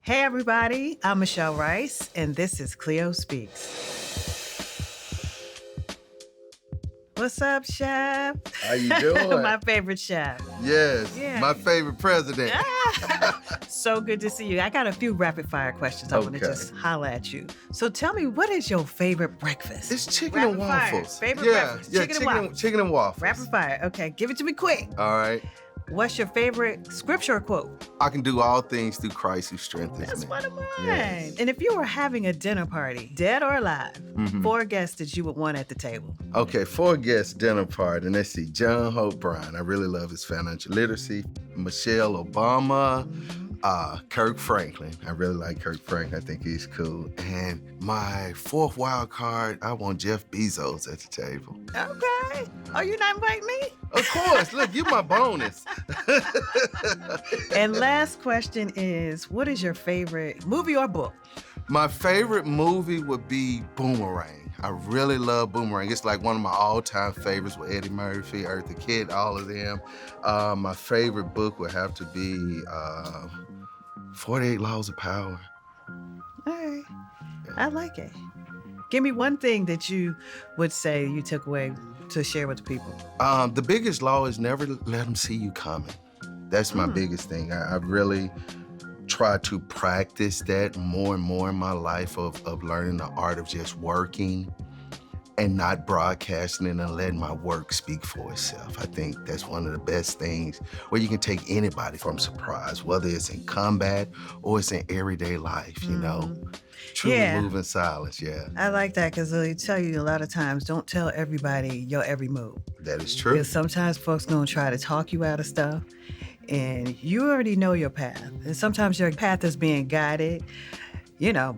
Hey everybody, I'm Michelle Rice, and this is CLEO Speaks. What's up, Chef? How you doing? My favorite chef. Yes, Yeah. my favorite president. So good to see you. I got a few rapid fire questions I want to Okay. just holler at you. So tell me, what is your favorite breakfast? It's chicken Rapid and fire. waffles. Favorite yeah, breakfast. yeah, Chicken and waffles. chicken and waffles. Rapid fire. Okay, give it to me quick. All right. What's your favorite scripture or quote? I can do all things through Christ who strengthens That's me. one of mine. Yes. And if you were having a dinner party, dead or alive, 4 guests that you would want at the table. Okay, 4 guest dinner party. And let's see, John Hope Bryan. I really love his financial literacy. Michelle Obama. Kirk Franklin. I really like Kirk Franklin. I think he's cool. And my 4th wild card, I want Jeff Bezos at the table. Okay. Oh, you not inviting me? Of course. Look, you my bonus. And last question is, what is your favorite movie or book? My favorite movie would be Boomerang. I really love Boomerang. It's like one of my all-time favorites with Eddie Murphy, Eartha Kitt, all of them. My favorite book would have to be 48 Laws of Power. All right. I like it. Give me one thing that you would say you took away to share with the people. The biggest law is never let them see you coming. That's my biggest thing. I really try to practice that more and more in my life of learning the art of just working and not broadcasting it and letting my work speak for itself. I think that's one of the best things where you can take anybody from surprise, whether it's in combat or it's in everyday life, you know? Truly move in silence, yeah. I like that because they tell you a lot of times, don't tell everybody your every move. That is true. Because sometimes folks gonna try to talk you out of stuff and you already know your path. And sometimes your path is being guided,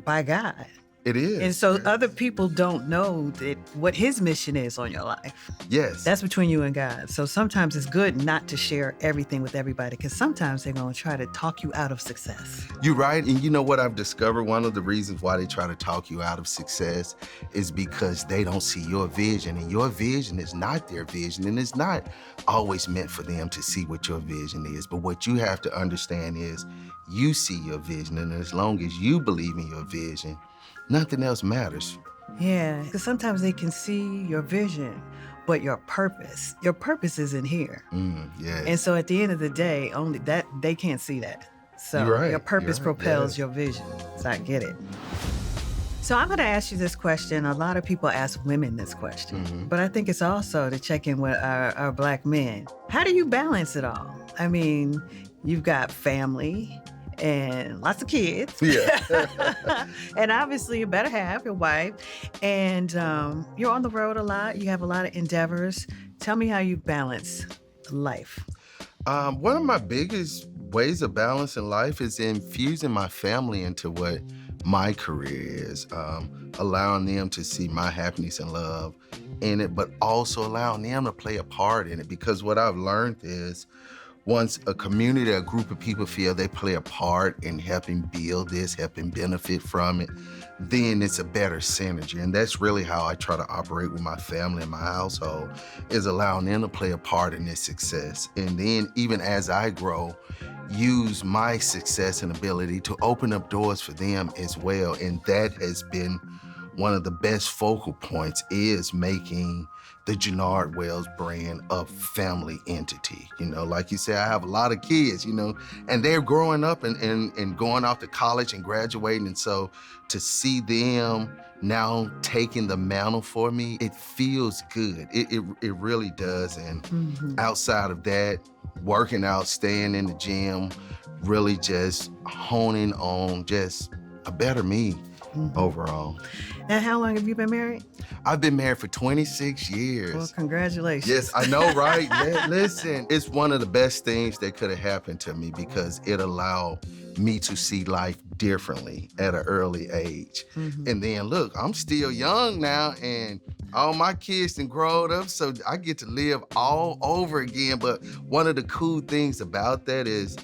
by God. It is. And so other people don't know that what his mission is on your life. Yes. That's between you and God. So sometimes it's good not to share everything with everybody because sometimes they're going to try to talk you out of success. You're right. And you know what I've discovered? One of the reasons why they try to talk you out of success is because they don't see your vision. And your vision is not their vision. And it's not always meant for them to see what your vision is. But what you have to understand is you see your vision. And as long as you believe in your vision, nothing else matters. Yeah, because sometimes they can see your vision, but your purpose isn't here. Yes. And so at the end of the day, only that they can't see that. So You're right. your purpose You're right. propels Yes. your vision. So I get it. So I'm going to ask you this question. A lot of people ask women this question, but I think it's also to check in with our Black men. How do you balance it all? I mean, you've got family and lots of kids. Yeah. And obviously you better have your wife. And you're on the road a lot. You have a lot of endeavors. Tell me how you balance life. One of my biggest ways of balancing life is infusing my family into what my career is, allowing them to see my happiness and love in it, but also allowing them to play a part in it. Because what I've learned is once a community, a group of people feel they play a part in helping build this, helping benefit from it, then it's a better synergy. And that's really how I try to operate with my family and my household, is allowing them to play a part in this success. And then even as I grow, use my success and ability to open up doors for them as well. And that has been one of the best focal points, is making the Jernard Wells brand a family entity. Like you said, I have a lot of kids, and they're growing up and going off to college and graduating. And so to see them now taking the mantle for me, it feels good. It really does. And outside of that, working out, staying in the gym, really just honing on just a better me overall. Now, how long have you been married? I've been married for 26 years. Well, congratulations. Yes, I know, right? Listen, it's one of the best things that could have happened to me because it allowed me to see life differently at an early age. And then look, I'm still young now and all my kids done grown up, so I get to live all over again. But one of the cool things about that is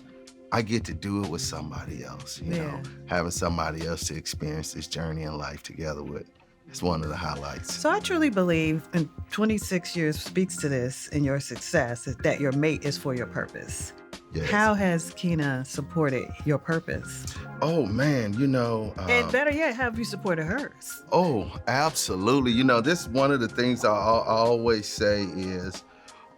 I get to do it with somebody else, you know, having somebody else to experience this journey in life together with. It's one of the highlights. So I truly believe, and 26 years speaks to this in your success, is that your mate is for your purpose. Yes. How has Kina supported your purpose? Oh man, And better yet, how have you supported hers? oh, absolutely. This is one of the things I always say is,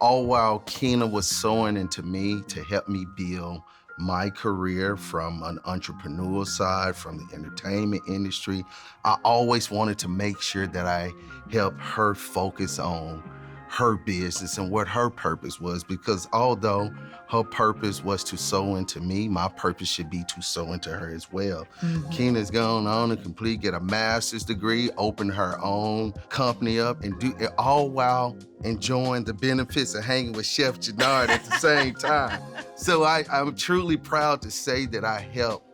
all while Kina was sewing into me to help me build my career from an entrepreneurial side, from the entertainment industry, I always wanted to make sure that I helped her focus on her business and what her purpose was, because although her purpose was to sow into me, my purpose should be to sow into her as well. Kina's gone on to get a master's degree, open her own company up, and do it all while enjoying the benefits of hanging with Chef Jernard at the same time. So I'm truly proud to say that I helped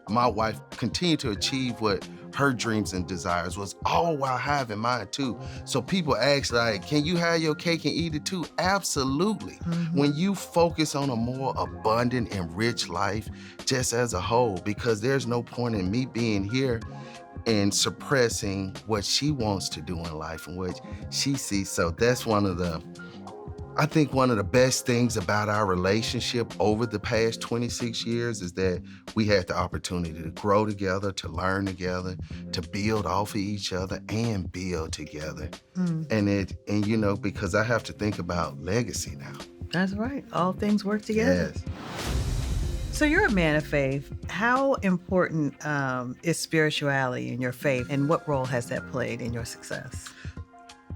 my wife continue to achieve what her dreams and desires was, all while having mine too. So people ask, like, can you have your cake and eat it too? Absolutely. When you focus on a more abundant and rich life, just as a whole, because there's no point in me being here and suppressing what she wants to do in life and what she sees. So that's I think one of the best things about our relationship over the past 26 years is that we had the opportunity to grow together, to learn together, to build off of each other and build together. And because I have to think about legacy now. That's right. All things work together. Yes. So you're a man of faith. How important is spirituality in your faith, and what role has that played in your success?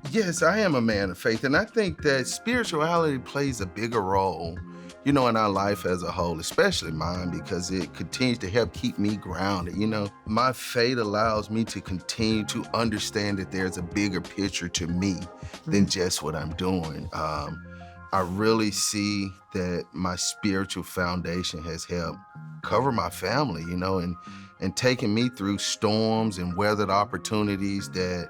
Yes, I am a man of faith, and I think that spirituality plays a bigger role, in our life as a whole, especially mine, because it continues to help keep me grounded. My faith allows me to continue to understand that there's a bigger picture to me than just what I'm doing. I really see that my spiritual foundation has helped cover my family, and taking me through storms and weathered opportunities that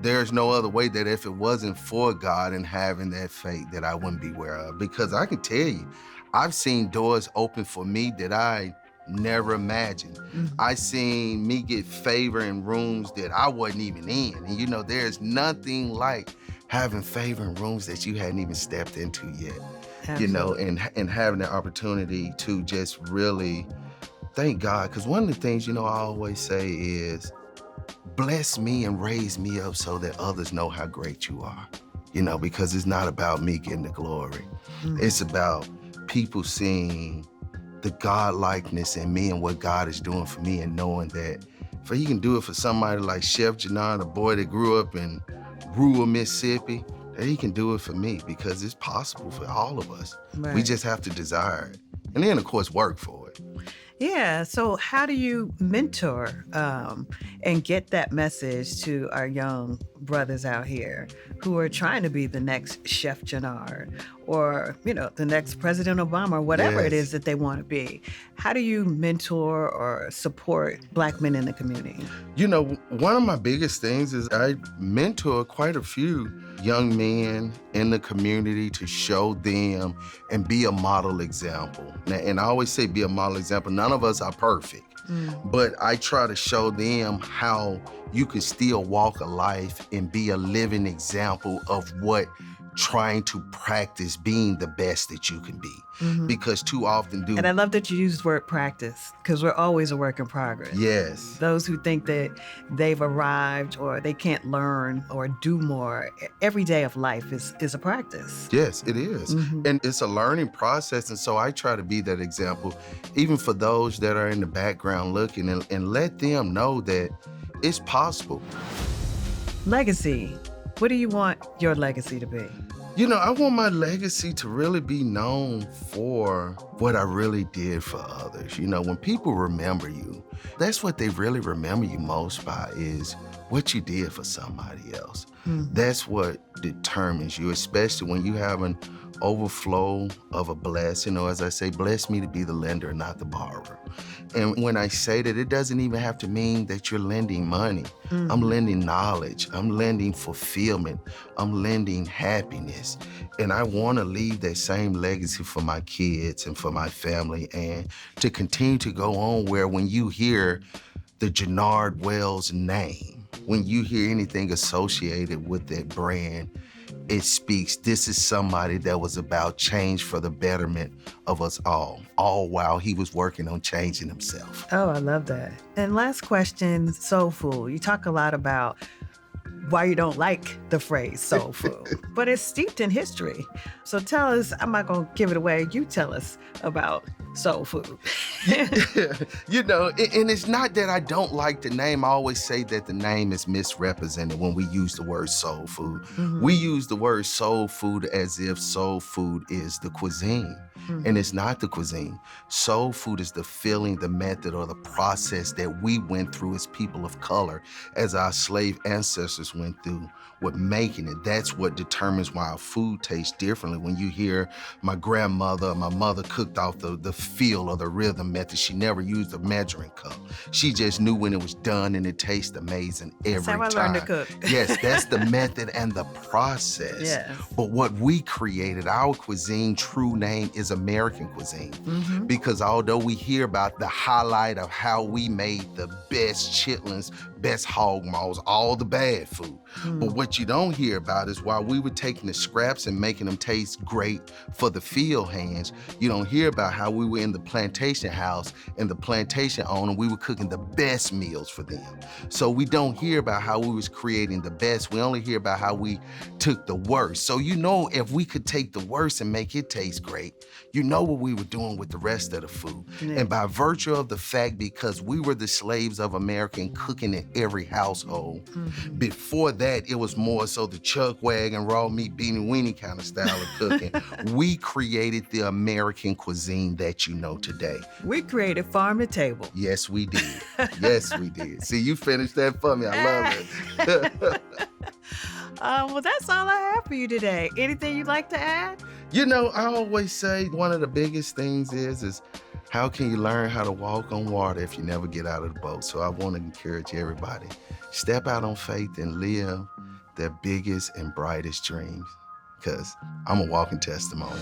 there's no other way, that if it wasn't for God and having that faith, that I wouldn't be where I am. Because I can tell you, I've seen doors open for me that I never imagined. I seen me get favor in rooms that I wasn't even in. And there's nothing like having favor in rooms that you hadn't even stepped into yet. Absolutely. And having the opportunity to just really thank God. Because one of the things, I always say is, bless me and raise me up so that others know how great you are, because it's not about me getting the glory. It's about people seeing the God-likeness in me and what God is doing for me, and knowing that if he can do it for somebody like Chef Jernard, a boy that grew up in rural Mississippi, that he can do it for me, because it's possible for all of us. Right. We just have to desire it. And then, of course, work for it. Yeah. So how do you mentor and get that message to our young brothers out here who are trying to be the next Chef Jernard or, the next President Obama or whatever it is that they want to be? How do you mentor or support Black men in the community? One of my biggest things is I mentor quite a few young men in the community to show them and be a model example. And I always say be a model example. None of us are perfect, but I try to show them how you can still walk a life and be a living example of what trying to practice being the best that you can be. Because too often And I love that you used the word practice, because we're always a work in progress. Yes. Those who think that they've arrived or they can't learn or do more, every day of life is a practice. Yes, it is. And it's a learning process. And so I try to be that example, even for those that are in the background looking, and let them know that it's possible. Legacy. What do you want your legacy to be? I want my legacy to really be known for what I really did for others. When people remember you, that's what they really remember you most by, is what you did for somebody else. That's what determines you, especially when you have an overflow of a blessing, or as I say, bless me to be the lender, not the borrower. And when I say that, it doesn't even have to mean that you're lending money. I'm lending knowledge. I'm lending fulfillment. I'm lending happiness. And I want to leave that same legacy for my kids and for my family, and to continue to go on, where when you hear the Jernard Wells name, when you hear anything associated with that brand, it speaks, this is somebody that was about change for the betterment of us all while he was working on changing himself. Oh, I love that. And last question, soul food. You talk a lot about why you don't like the phrase soul food, but it's steeped in history. So tell us, I'm not going to give it away. You tell us about soul food. You know, and it's not that I don't like the name. I always say that the name is misrepresented when we use the word soul food. Mm-hmm. We use the word soul food as if soul food is the cuisine. And it's not the cuisine. Soul food is the feeling, the method, or the process that we went through as people of color, as our slave ancestors went through with making it. That's what determines why our food tastes differently. When you hear my grandmother, my mother cooked off the feel or the rhythm method, she never used a measuring cup. She just knew when it was done and it tasted amazing every time. That's how I learned to cook. Yes, that's the method and the process. Yes. But what we created, our cuisine, true name is American cuisine. Because although we hear about the highlight of how we made the best chitlins, best hog maws, all the bad food. But what you don't hear about is while we were taking the scraps and making them taste great for the field hands, you don't hear about how we were in the plantation house and the plantation owner, we were cooking the best meals for them. So we don't hear about how we was creating the best. We only hear about how we took the worst. So you know, if we could take the worst and make it taste great, you know what we were doing with the rest of the food. Yeah. And by virtue of the fact, because we were the slaves of America and cooking in every household, before that, it was more so the chuck wagon, raw meat, beanie weenie kind of style of cooking. We created the American cuisine that you know today. We created farm to table. Yes, we did. Yes, we did. See, you finished that for me. I love it. Well, that's all I have for you today. Anything you'd like to add? You know, I always say one of the biggest things is how can you learn how to walk on water if you never get out of the boat? So I want to encourage everybody, step out on faith and live their biggest and brightest dreams, because I'm a walking testimony.